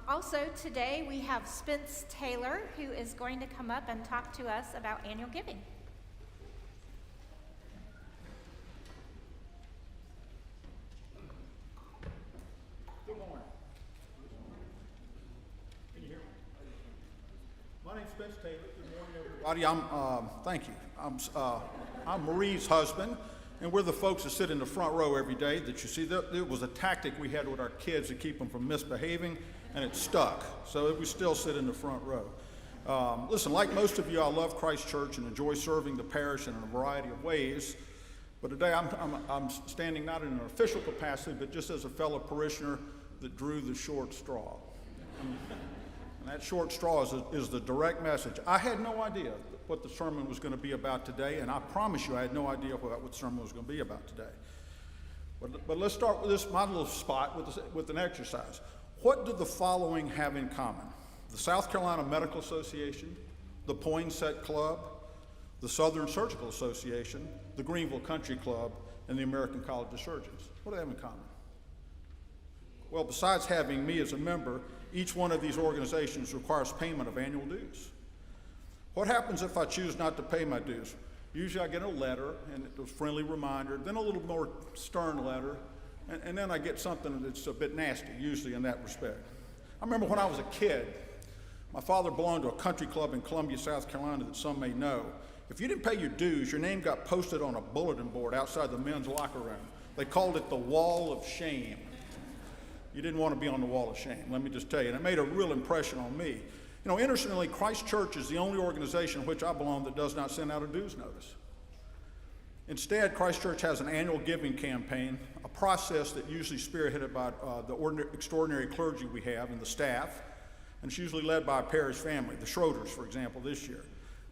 Also today we have Spence Taylor, who is going to come up and talk to us about annual giving. Good morning. Can you hear me? My name's Spence Taylor. Good morning, everybody. Thank you. I'm Marie's husband, and we're the folks that sit in the front row every day that you see. There was a tactic we had with our kids to keep them from misbehaving, and it stuck. So we still sit in the front row. Listen, like most of you, I love Christ Church and enjoy serving the parish in a variety of ways. But today I'm standing not in an official capacity, but just as a fellow parishioner that drew the short straw. And that short straw is the direct message. I had no idea what the sermon was going to be about today, and I promise you I had no idea what the sermon was going to be about today. But let's start with this, my little spot, with an exercise. What do the following have in common? The South Carolina Medical Association, the Poinsett Club, the Southern Surgical Association, the Greenville Country Club, and the American College of Surgeons. What do they have in common? Well, besides having me as a member, each one of these organizations requires payment of annual dues. What happens if I choose not to pay my dues? Usually I get a letter, and it's a friendly reminder, then a little more stern letter, and then I get something that's a bit nasty, usually in that respect. I remember when I was a kid, my father belonged to a country club in Columbia, South Carolina that some may know. If you didn't pay your dues, your name got posted on a bulletin board outside the men's locker room. They called it the Wall of Shame. You didn't want to be on the Wall of Shame, let me just tell you. And it made a real impression on me. You know, interestingly, Christ Church is the only organization in which I belong that does not send out a dues notice. Instead, Christ Church has an annual giving campaign, a process that usually spearheaded by the extraordinary clergy we have and the staff, and it's usually led by a parish family, the Schroeders, for example, this year.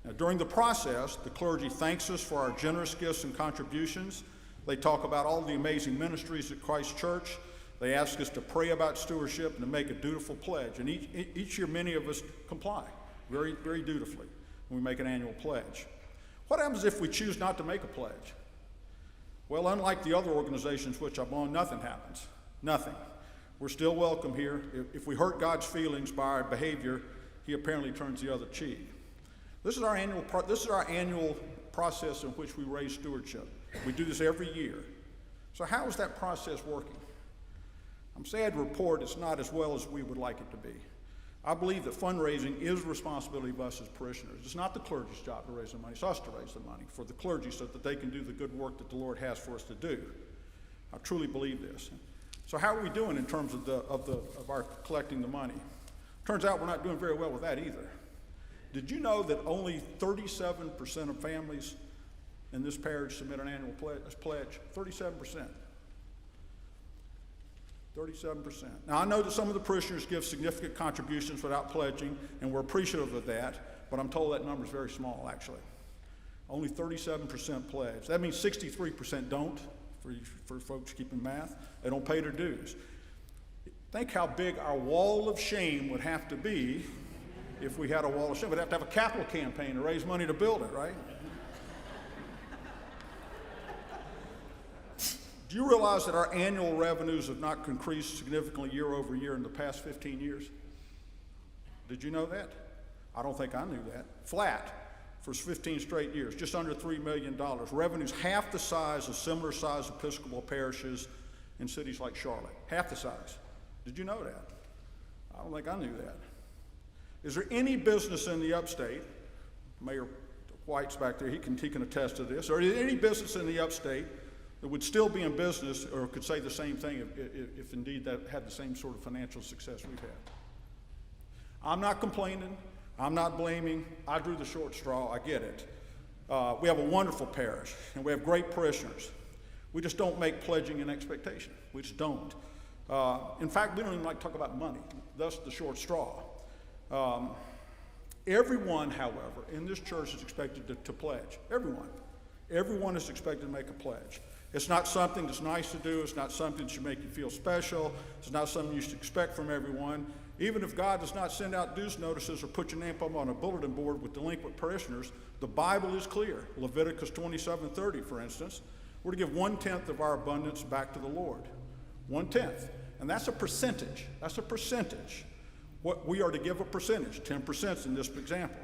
Now, during the process, the clergy thanks us for our generous gifts and contributions. They talk about all the amazing ministries at Christ Church. They ask us to pray about stewardship and to make a dutiful pledge. And each year, many of us comply very, very dutifully when we make an annual pledge. What happens if we choose not to make a pledge? Well, unlike the other organizations which I belong, nothing happens. Nothing. We're still welcome here. If we hurt God's feelings by our behavior, he apparently turns the other cheek. This is our annual process in which we raise stewardship. We do this every year. So how is that process working? I'm sad to report it's not as well as we would like it to be. I believe that fundraising is the responsibility of us as parishioners. It's not the clergy's job to raise the money. It's us to raise the money for the clergy so that they can do the good work that the Lord has for us to do. I truly believe this. So how are we doing in terms of our collecting the money? Turns out we're not doing very well with that either. Did you know that only 37% of families in this parish submit an annual pledge? 37%. 37%. Now, I know that some of the parishioners give significant contributions without pledging, and we're appreciative of that, but I'm told that number is very small, actually. Only 37% pledge. That means 63% don't, for folks keeping math. They don't pay their dues. Think how big our wall of shame would have to be if we had a wall of shame. We'd have to have a capital campaign to raise money to build it, right? Do you realize that our annual revenues have not increased significantly year over year in the past 15 years? Did you know that? I don't think I knew that. Flat for 15 straight years, just under $3 million. Revenues half the size of similar sized Episcopal parishes in cities like Charlotte. Half the size. Did you know that? I don't think I knew that. Is there any business in the upstate, Mayor White's back there, he can attest to this, or is there any business in the upstate that would still be in business or could say the same thing if indeed that had the same sort of financial success we've had? I'm not complaining. I'm not blaming. I drew the short straw. I get it. We have a wonderful parish, and we have great parishioners. We just don't make pledging an expectation. We just don't. In fact, we don't even like to talk about money, thus the short straw. Everyone, however, in this church is expected to pledge. Everyone. Everyone is expected to make a pledge. It's not something that's nice to do. It's not something that should make you feel special. It's not something you should expect from everyone. Even if God does not send out dues notices or put your name up on a bulletin board with delinquent parishioners, the Bible is clear. Leviticus 27:30, for instance, we're to give 1/10 of our abundance back to the Lord. 1/10. And that's a percentage. That's a percentage. What we are to give a percentage, 10% in this example.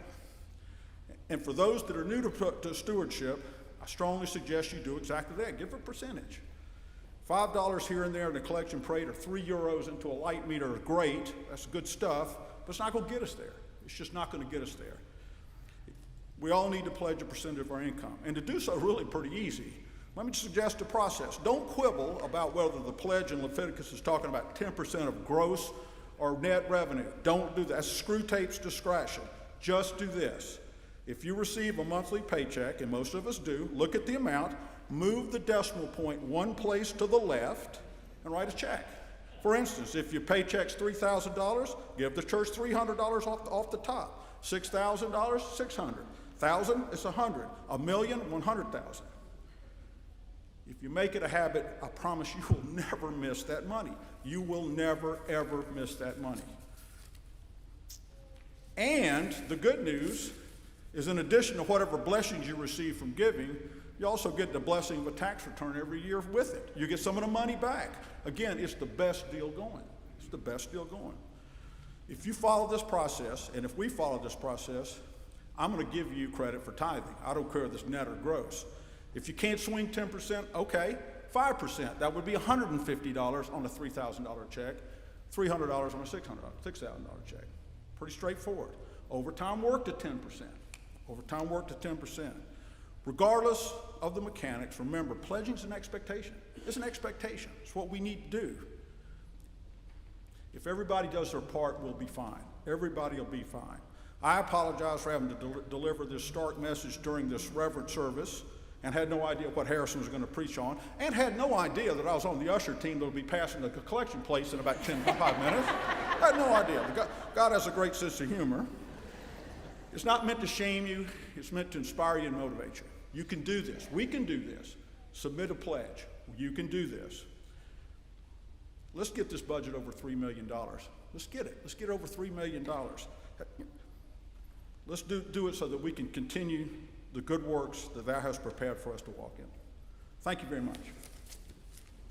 And for those that are new to stewardship, I strongly suggest you do exactly that. Give a percentage. $5 here and there in a collection plate or €3 into a light meter is great. That's good stuff, but it's not going to get us there. It's just not going to get us there. We all need to pledge a percentage of our income. And to do so really pretty easy. Let me suggest a process. Don't quibble about whether the pledge in Leviticus is talking about 10% of gross or net revenue. Don't do that. That's Screwtape's discretion. Just do this. If you receive a monthly paycheck, and most of us do, look at the amount, move the decimal point one place to the left, and write a check. For instance, if your paycheck's $3,000, give the church $300 off the top. $6,000, $600. $1,000, it's $100. $1 million, $100,000. If you make it a habit, I promise you will never miss that money. You will never, ever miss that money. And the good news is, in addition to whatever blessings you receive from giving, you also get the blessing of a tax return every year with it. You get some of the money back. Again, it's the best deal going. It's the best deal going. If you follow this process, and if we follow this process, I'm going to give you credit for tithing. I don't care if it's net or gross. If you can't swing 10%, okay, 5%. That would be $150 on a $3,000 check, $300 on a $6,000 check. Pretty straightforward. Overtime work to 10%. Overtime work to 10%. Regardless of the mechanics, remember, pledging is an expectation. It's an expectation. It's what we need to do. If everybody does their part, we'll be fine. Everybody will be fine. I apologize for having to deliver this stark message during this reverend service, and had no idea what Harrison was going to preach on, and had no idea that I was on the usher team that would be passing the collection plates in about 5 minutes. I had no idea. God has a great sense of humor. It's not meant to shame you. It's meant to inspire you and motivate you. You can do this. We can do this. Submit a pledge. You can do this. Let's get this budget over $3 million. Let's get it. Let's get over $3 million. Let's do it so that we can continue the good works that thou hast prepared for us to walk in. Thank you very much.